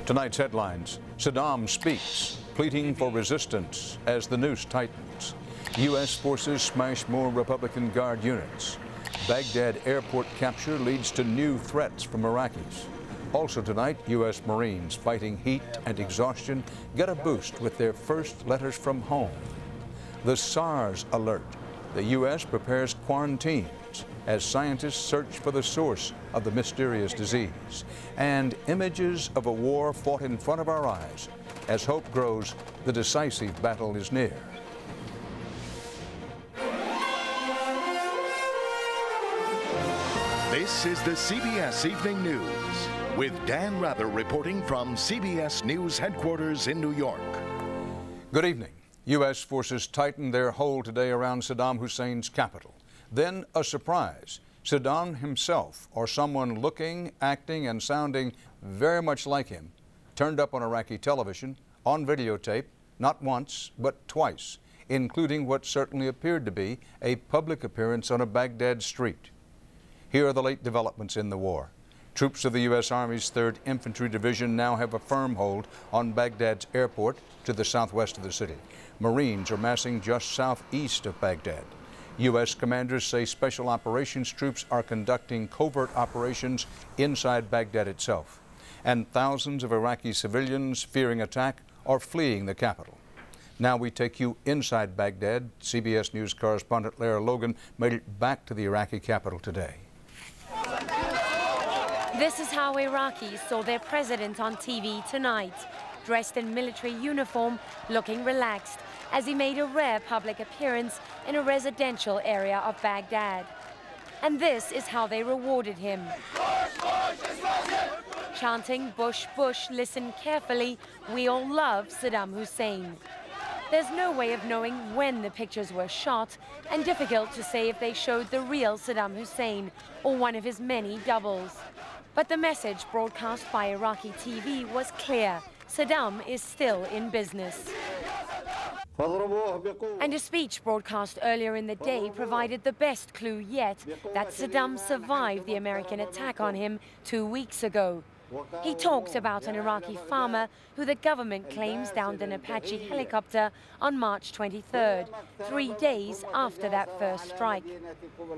Tonight's headlines: Saddam speaks, pleading for resistance as the noose tightens. U.S. forces smash more Republican Guard units. Baghdad airport capture leads to new threats from Iraqis. Also tonight, U.S. Marines fighting heat and exhaustion get a boost with their first letters from home. The SARS alert. The U.S. prepares quarantines as scientists search for the source of the mysterious disease. And images of a war fought in front of our eyes. As hope grows, the decisive battle is near. This is the CBS Evening News with Dan Rather reporting from CBS News headquarters in New York. Good evening. U.S. forces tightened their hold today around Saddam Hussein's capital. Then a surprise. Saddam himself, or someone looking, acting, and sounding very much like him, turned up on Iraqi television, on videotape, not once, but twice, including what certainly appeared to be a public appearance on a Baghdad street. Here are the late developments in the war. Troops of the U.S. Army's 3rd Infantry Division now have a firm hold on Baghdad's airport to the southwest of the city. Marines are massing just southeast of Baghdad. U.S. commanders say special operations troops are conducting covert operations inside Baghdad itself. And thousands of Iraqi civilians fearing attack are fleeing the capital. Now we take you inside Baghdad. CBS News correspondent Lara Logan made it back to the Iraqi capital today. This is how Iraqis saw their president on TV tonight, dressed in military uniform, looking relaxed, as he made a rare public appearance in a residential area of Baghdad. And this is how they rewarded him. Chanting, "Bush, Bush, listen carefully, we all love Saddam Hussein." There's no way of knowing when the pictures were shot, and difficult to say if they showed the real Saddam Hussein or one of his many doubles. But the message broadcast by Iraqi TV was clear: Saddam is still in business. And a speech broadcast earlier in the day provided the best clue yet that Saddam survived the American attack on him 2 weeks ago. He talked about an Iraqi farmer who the government claims downed an Apache helicopter on March 23rd, 3 days after that first strike.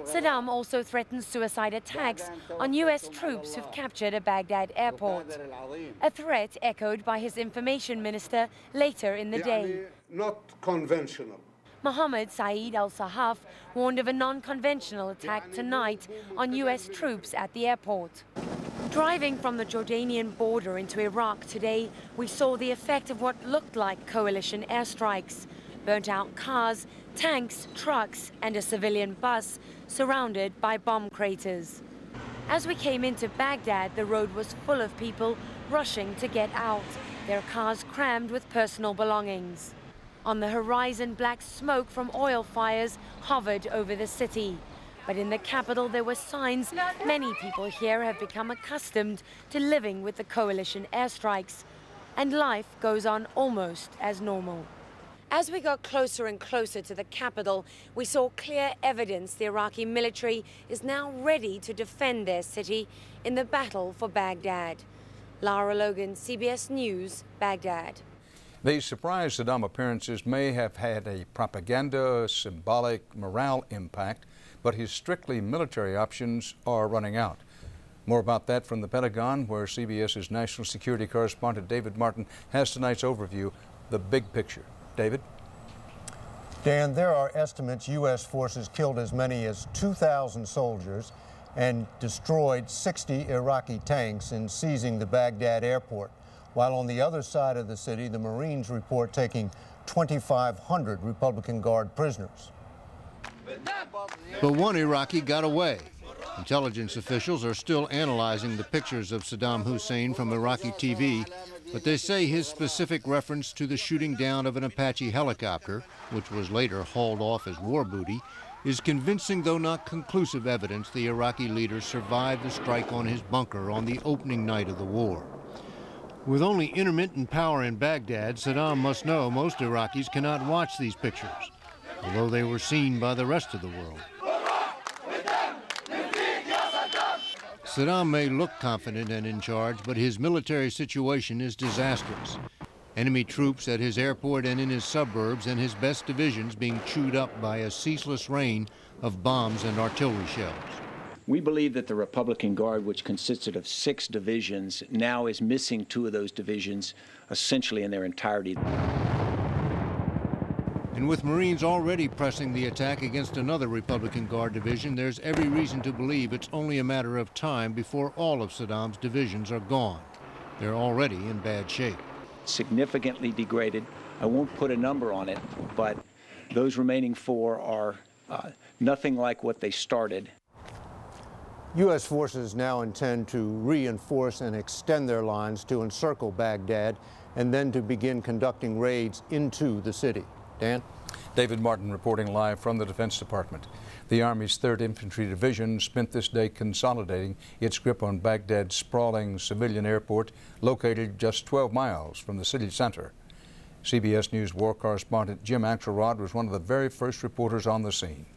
Saddam also threatened suicide attacks on U.S. troops who've captured a Baghdad airport, a threat echoed by his information minister later in the day. Not conventional. Mohammed Saeed al-Sahaf warned of a non-conventional attack tonight on U.S. troops at the airport. Driving from the Jordanian border into Iraq today, we saw the effect of what looked like coalition airstrikes. Burnt-out cars, tanks, trucks, and a civilian bus surrounded by bomb craters. As we came into Baghdad, the road was full of people rushing to get out, their cars crammed with personal belongings. On the horizon, black smoke from oil fires hovered over the city. But in the capital, there were signs many people here have become accustomed to living with the coalition airstrikes, and life goes on almost as normal. As we got closer and closer to the capital, we saw clear evidence the Iraqi military is now ready to defend their city in the battle for Baghdad. Lara Logan, CBS News, Baghdad. These surprise Saddam appearances may have had a propaganda, symbolic, morale impact, but his strictly military options are running out. More about that from the Pentagon, where CBS's national security correspondent David Martin has tonight's overview, the big picture. David? Dan, there are estimates U.S. forces killed as many as 2,000 soldiers and destroyed 60 Iraqi tanks in seizing the Baghdad airport, while on the other side of the city, the Marines report taking 2,500 Republican Guard prisoners. But one Iraqi got away. Intelligence officials are still analyzing the pictures of Saddam Hussein from Iraqi TV, but they say his specific reference to the shooting down of an Apache helicopter, which was later hauled off as war booty, is convincing though not conclusive evidence the Iraqi leader survived the strike on his bunker on the opening night of the war. With only intermittent power in Baghdad, Saddam must know most Iraqis cannot watch these pictures, although they were seen by the rest of the world. Saddam may look confident and in charge, but his military situation is disastrous. Enemy troops at his airport and in his suburbs, and his best divisions being chewed up by a ceaseless rain of bombs and artillery shells. We believe that the Republican Guard, which consisted of 6 divisions, now is missing 2 of those divisions essentially in their entirety. And with Marines already pressing the attack against another Republican Guard division, there's every reason to believe it's only a matter of time before all of Saddam's divisions are gone. They're already in bad shape. Significantly degraded. I won't put a number on it, but those remaining 4 are nothing like what they started. U.S. forces now intend to reinforce and extend their lines to encircle Baghdad and then to begin conducting raids into the city. Dan? David Martin reporting live from the Defense Department. The Army's 3rd Infantry Division spent this day consolidating its grip on Baghdad's sprawling civilian airport located just 12 miles from the city center. CBS News war correspondent Jim Axelrod was one of the very first reporters on the scene.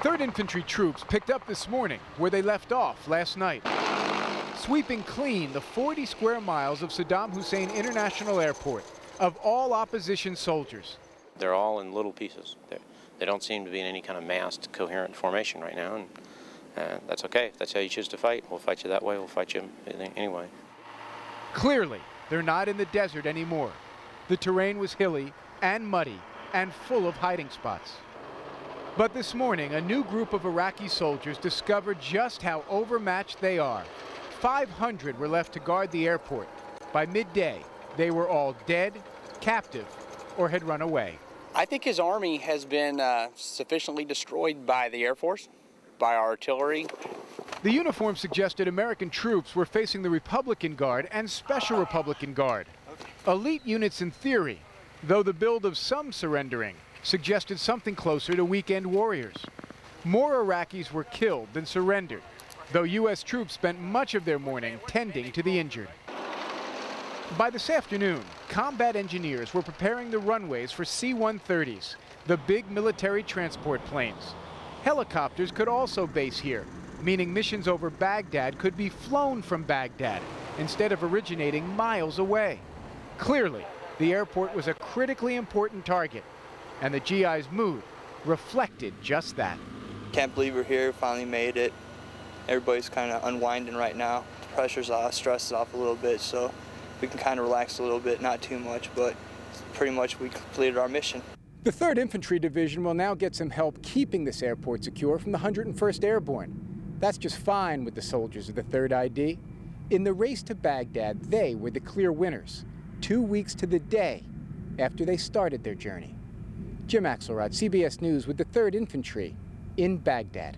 3rd Infantry troops picked up this morning where they left off last night, sweeping clean the 40 square miles of Saddam Hussein International Airport of all opposition soldiers. They're all in little pieces. They don't seem to be in any kind of massed, coherent formation right now, and that's okay. If that's how you choose to fight, we'll fight you that way. We'll fight you anyway. Clearly, they're not in the desert anymore. The terrain was hilly and muddy and full of hiding spots. But this morning, a new group of Iraqi soldiers discovered just how overmatched they are. 500 were left to guard the airport. By midday, they were all dead, captive, or had run away. I think his army has been sufficiently destroyed by the Air Force, by our artillery. The uniform suggested American troops were facing the Republican Guard and Special Republican Guard. Elite units in theory, though the build of some surrendering suggested something closer to weekend warriors. More Iraqis were killed than surrendered, though U.S. troops spent much of their morning tending to the injured. By this afternoon, combat engineers were preparing the runways for C-130s, the big military transport planes. Helicopters could also base here, meaning missions over Baghdad could be flown from Baghdad instead of originating miles away. Clearly, the airport was a critically important target, and the GI's mood reflected just that. Can't believe we're here, finally made it. Everybody's kind of unwinding right now. The pressure's off, stress is off a little bit, so we can kind of relax a little bit, not too much, but pretty much we completed our mission. The 3rd Infantry Division will now get some help keeping this airport secure from the 101st Airborne. That's just fine with the soldiers of the 3rd ID. In the race to Baghdad, they were the clear winners, 2 weeks to the day after they started their journey. Jim Axelrod, CBS News with the 3rd Infantry in Baghdad.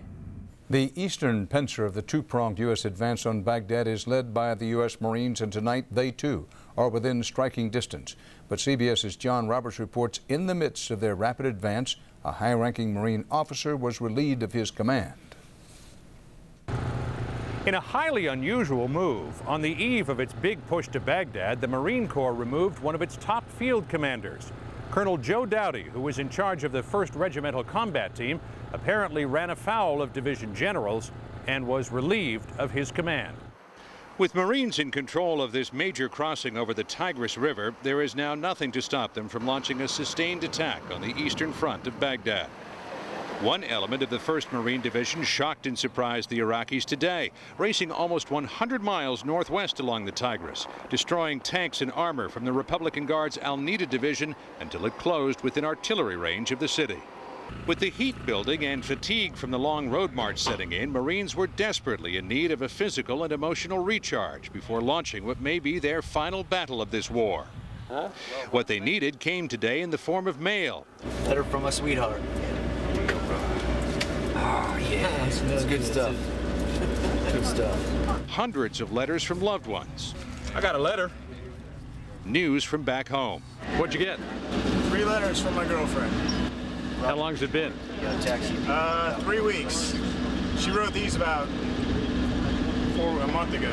The eastern pincer of the 2-pronged U.S. advance on Baghdad is led by the U.S. Marines, and tonight they, too, are within striking distance. But CBS's John Roberts reports in the midst of their rapid advance, a high-ranking Marine officer was relieved of his command. In a highly unusual move, on the eve of its big push to Baghdad, the Marine Corps removed one of its top field commanders. Colonel Joe Dowdy, who was in charge of the 1st Regimental Combat Team, apparently ran afoul of division generals and was relieved of his command. With Marines in control of this major crossing over the Tigris River, there is now nothing to stop them from launching a sustained attack on the eastern front of Baghdad. One element of the 1st Marine Division shocked and surprised the Iraqis today, racing almost 100 miles northwest along the Tigris, destroying tanks and armor from the Republican Guard's Al-Nida Division until it closed within artillery range of the city. With the heat building and fatigue from the long road march setting in, Marines were desperately in need of a physical and emotional recharge before launching what may be their final battle of this war. What they needed came today in the form of mail. Letter from a sweetheart. Oh, yeah, that's good stuff. Good stuff. Hundreds of letters from loved ones. I got a letter. News from back home. What'd you get? 3 letters from my girlfriend. How long's it been? 3 weeks. She wrote these about a month ago.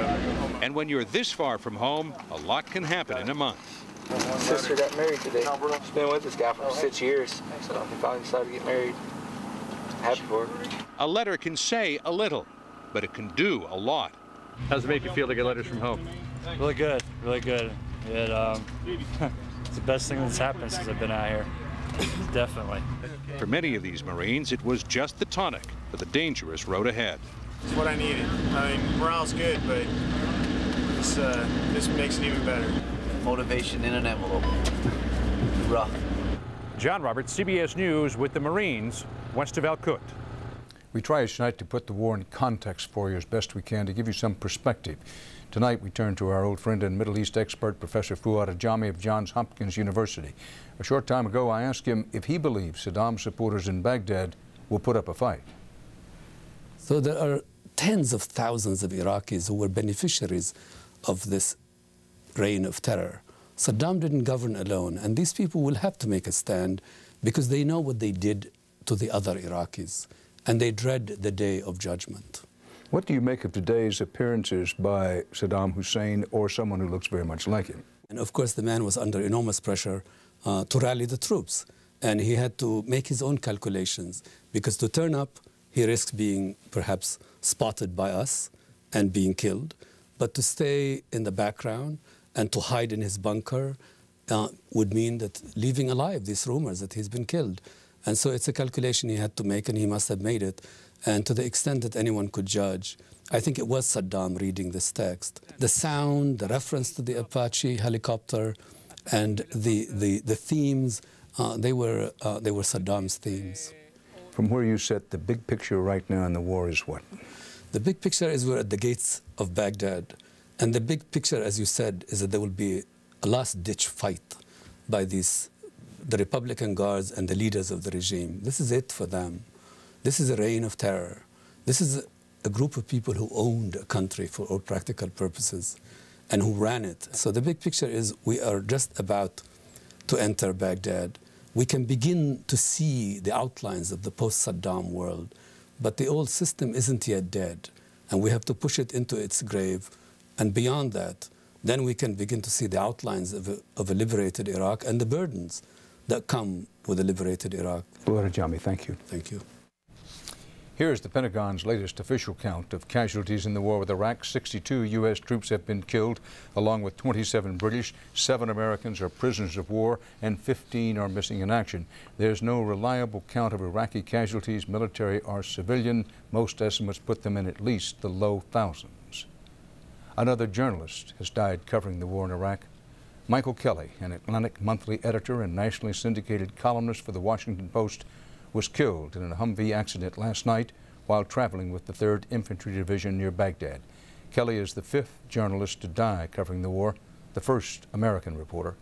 And when you're this far from home, a lot can happen in a month. My sister got married today. She's been with this guy for 6 years, so we finally decided to get married. Happy for her. A letter can say a little, but it can do a lot. How does it make you feel to get letters from home? Really good, really good. It's the best thing that's happened since I've been out here. Definitely. For many of these Marines, it was just the tonic for the dangerous road ahead. It's what I needed. I mean, morale's good, but this makes it even better. Motivation in an envelope. Rough. John Roberts, CBS News with the Marines west of Al Kut. We try each night to put the war in context for you as best we can to give you some perspective. Tonight we turn to our old friend and Middle East expert, Professor Fuad Ajami of Johns Hopkins University. A short time ago I asked him if he believes Saddam supporters in Baghdad will put up a fight. So there are tens of thousands of Iraqis who were beneficiaries of this reign of terror. Saddam didn't govern alone, and these people will have to make a stand because they know what they did to the other Iraqis, and they dread the day of judgment. What do you make of today's appearances by Saddam Hussein or someone who looks very much like him? And of course, the man was under enormous pressure to rally the troops, and he had to make his own calculations, because to turn up, he risks being perhaps spotted by us and being killed, but to stay in the background and to hide in his bunker would mean that leaving alive these rumors that he's been killed. And so it's a calculation he had to make, and he must have made it. And to the extent that anyone could judge, I think it was Saddam reading this text. The sound, the reference to the Apache helicopter, and the themes, they were Saddam's themes. From where you sit, the big picture right now in the war is what? The big picture is we're at the gates of Baghdad. And the big picture, as you said, is that there will be a last-ditch fight by the Republican Guards and the leaders of the regime. This is it for them. This is a reign of terror. This is a group of people who owned a country for all practical purposes and who ran it. So the big picture is we are just about to enter Baghdad. We can begin to see the outlines of the post-Saddam world, but the old system isn't yet dead, and we have to push it into its grave. And beyond that, then we can begin to see the outlines of a liberated Iraq and the burdens that come with a liberated Iraq. Fuad Ajami, thank you. Thank you. Here's the Pentagon's latest official count of casualties in the war with Iraq. 62 U.S. troops have been killed, along with 27 British. 7 Americans are prisoners of war, and 15 are missing in action. There's no reliable count of Iraqi casualties, military or civilian. Most estimates put them in at least the low thousands. Another journalist has died covering the war in Iraq. Michael Kelly, an Atlantic Monthly editor and nationally syndicated columnist for the Washington Post, was killed in a Humvee accident last night while traveling with the 3rd Infantry Division near Baghdad. Kelly is the 5th journalist to die covering the war, the first American reporter.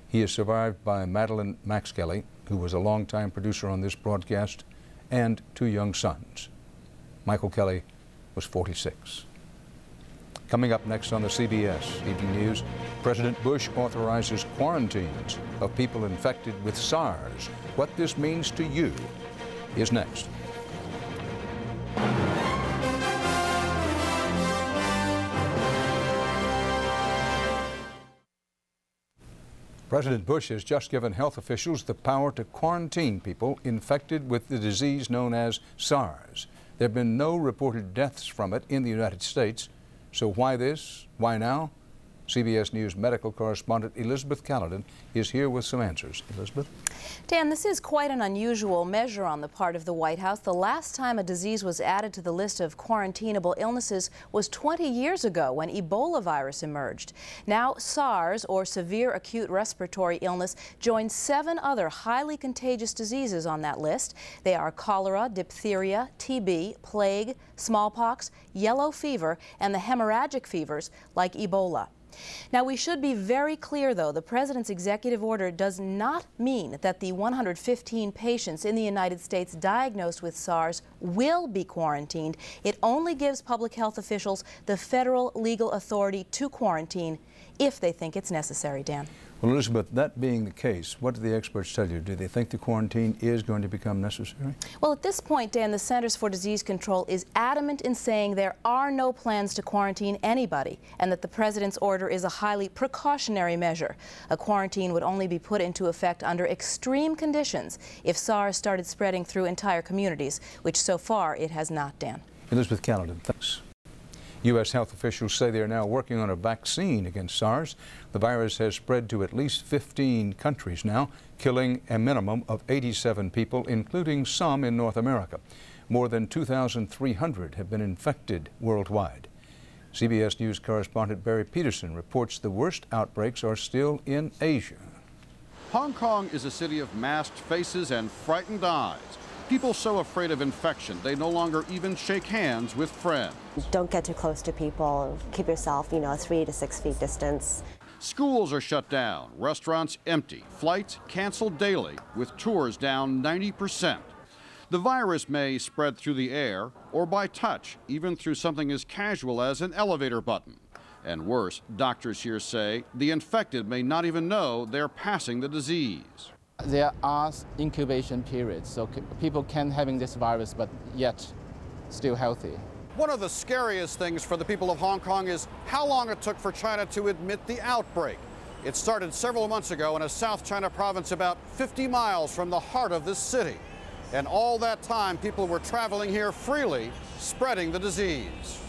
He is survived by Madeline Max Kelly, who was a longtime producer on this broadcast, and 2 young sons. Michael Kelly was 46. Coming up next on the CBS Evening News, President Bush authorizes quarantines of people infected with SARS. What this means to you is next. President Bush has just given health officials the power to quarantine people infected with the disease known as SARS. There have been no reported deaths from it in the United States. So why this? Why now? CBS News medical correspondent Elizabeth Caledon is here with some answers. Elizabeth? Dan, this is quite an unusual measure on the part of the White House. The last time a disease was added to the list of quarantinable illnesses was 20 years ago when Ebola virus emerged. Now SARS, or severe acute respiratory illness, joins 7 other highly contagious diseases on that list. They are cholera, diphtheria, TB, plague, smallpox, yellow fever, and the hemorrhagic fevers like Ebola. Now, we should be very clear, though, the President's executive order does not mean that the 115 patients in the United States diagnosed with SARS will be quarantined. It only gives public health officials the federal legal authority to quarantine if they think it's necessary, Dan. Well, Elizabeth, that being the case, what do the experts tell you? Do they think the quarantine is going to become necessary? Well, at this point, Dan, the Centers for Disease Control is adamant in saying there are no plans to quarantine anybody and that the president's order is a highly precautionary measure. A quarantine would only be put into effect under extreme conditions if SARS started spreading through entire communities, which so far it has not, Dan. Elizabeth Caledon, thanks. U.S. health officials say they are now working on a vaccine against SARS. The virus has spread to at least 15 countries now, killing a minimum of 87 people, including some in North America. More than 2,300 have been infected worldwide. CBS News correspondent Barry Peterson reports the worst outbreaks are still in Asia. Hong Kong is a city of masked faces and frightened eyes. People so afraid of infection, they no longer even shake hands with friends. Don't get too close to people. Keep yourself, 3 to 6 feet distance. Schools are shut down, restaurants empty, flights canceled daily, with tours down 90%. The virus may spread through the air or by touch, even through something as casual as an elevator button. And worse, doctors here say the infected may not even know they're passing the disease. There are incubation periods, so people can having this virus but yet still healthy. One of the scariest things for the people of Hong Kong is how long it took for China to admit the outbreak. It started several months ago in a South China province about 50 miles from the heart of this city. And all that time, people were traveling here freely, spreading the disease.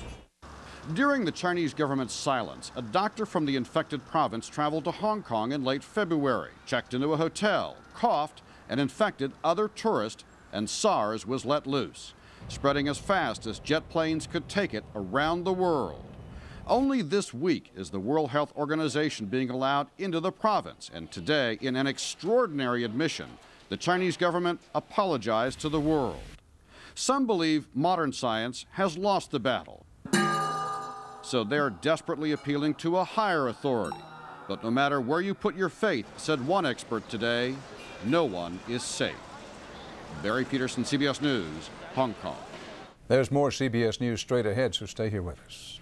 During the Chinese government's silence, a doctor from the infected province traveled to Hong Kong in late February, checked into a hotel, coughed, and infected other tourists, and SARS was let loose, spreading as fast as jet planes could take it around the world. Only this week is the World Health Organization being allowed into the province, and today, in an extraordinary admission, the Chinese government apologized to the world. Some believe modern science has lost the battle, so they're desperately appealing to a higher authority. But no matter where you put your faith, said one expert today, no one is safe. Barry Peterson, CBS News, Hong Kong. There's more CBS News straight ahead, so stay here with us.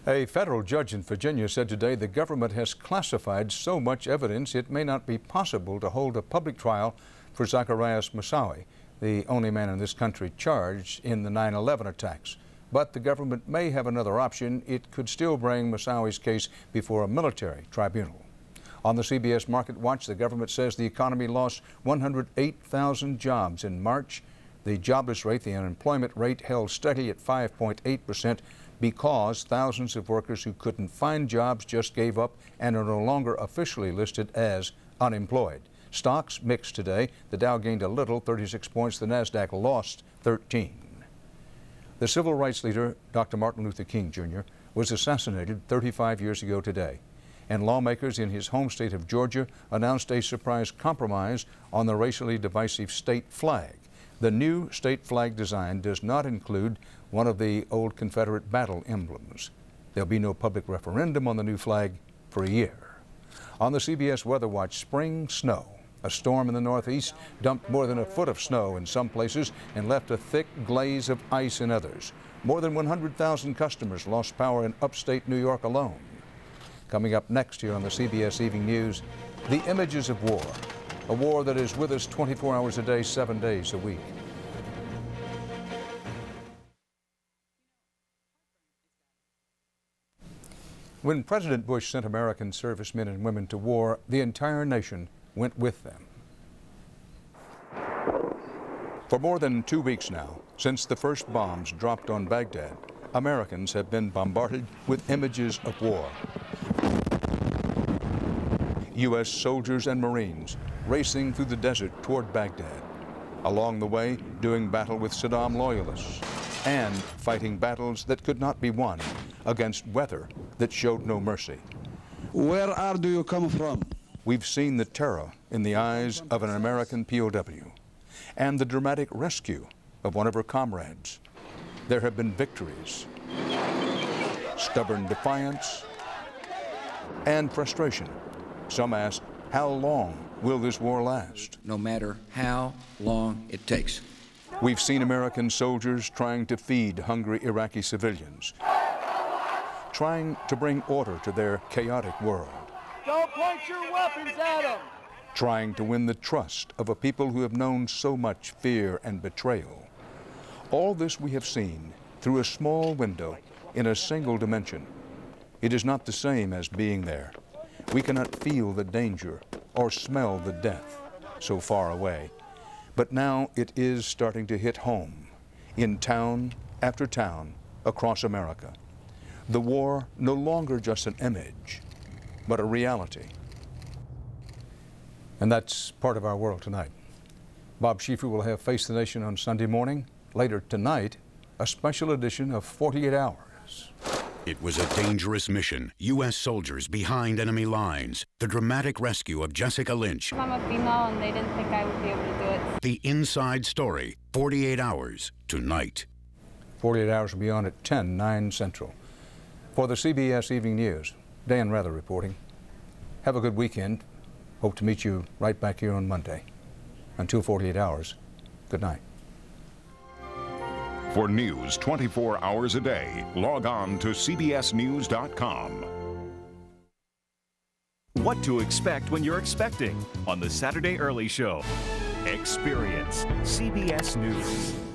A federal judge in Virginia said today the government has classified so much evidence it may not be possible to hold a public trial for Zacarias Moussaoui, the only man in this country charged in the 9/11 attacks. But the government may have another option. It could still bring Moussaoui's case before a military tribunal. On the CBS Market Watch, the government says the economy lost 108,000 jobs in March. The jobless rate, the unemployment rate, held steady at 5.8%. because thousands of workers who couldn't find jobs just gave up and are no longer officially listed as unemployed. Stocks mixed today. The Dow gained a little, 36 points. The Nasdaq lost 13. The civil rights leader, Dr. Martin Luther King Jr., was assassinated 35 years ago today. And lawmakers in his home state of Georgia announced a surprise compromise on the racially divisive state flag. The new state flag design does not include one of the old Confederate battle emblems. There'll be no public referendum on the new flag for a year. On the CBS Weather Watch, spring snow. A storm in the northeast dumped more than a foot of snow in some places and left a thick glaze of ice in others. More than 100,000 customers lost power in upstate New York alone. Coming up next here on the CBS Evening News, the images of war. A war that is with us 24 hours a day, 7 days a week. When President Bush sent American servicemen and women to war, the entire nation went with them. For more than 2 weeks now, since the first bombs dropped on Baghdad, Americans have been bombarded with images of war. U.S. soldiers and Marines racing through the desert toward Baghdad, along the way doing battle with Saddam loyalists, and fighting battles that could not be won against weather that showed no mercy. Where do you come from? We've seen the terror in the eyes of an American POW and the dramatic rescue of one of her comrades. There have been victories, stubborn defiance, and frustration. Some ask, How long will this war last? No matter how long it takes. We've seen American soldiers trying to feed hungry Iraqi civilians, trying to bring order to their chaotic world. Don't point your weapons at them! Trying to win the trust of a people who have known so much fear and betrayal. All this we have seen through a small window in a single dimension. It is not the same as being there. We cannot feel the danger or smell the death so far away. But now it is starting to hit home in town after town across America. The war no longer just an image, but a reality. And that's part of our world tonight. Bob Schieffer will have Face the Nation on Sunday morning. Later tonight, a special edition of 48 Hours. It was a dangerous mission. U.S. soldiers behind enemy lines. The dramatic rescue of Jessica Lynch. I'm a female and they didn't think I would be able to do it. The inside story, 48 Hours, tonight. 48 Hours will be on at 10, 9 Central. For the CBS Evening News, Dan Rather reporting. Have a good weekend. Hope to meet you right back here on Monday. Until 48 Hours, good night. For news 24 hours a day, log on to cbsnews.com. What to expect when you're expecting on the Saturday Early Show. Experience CBS News.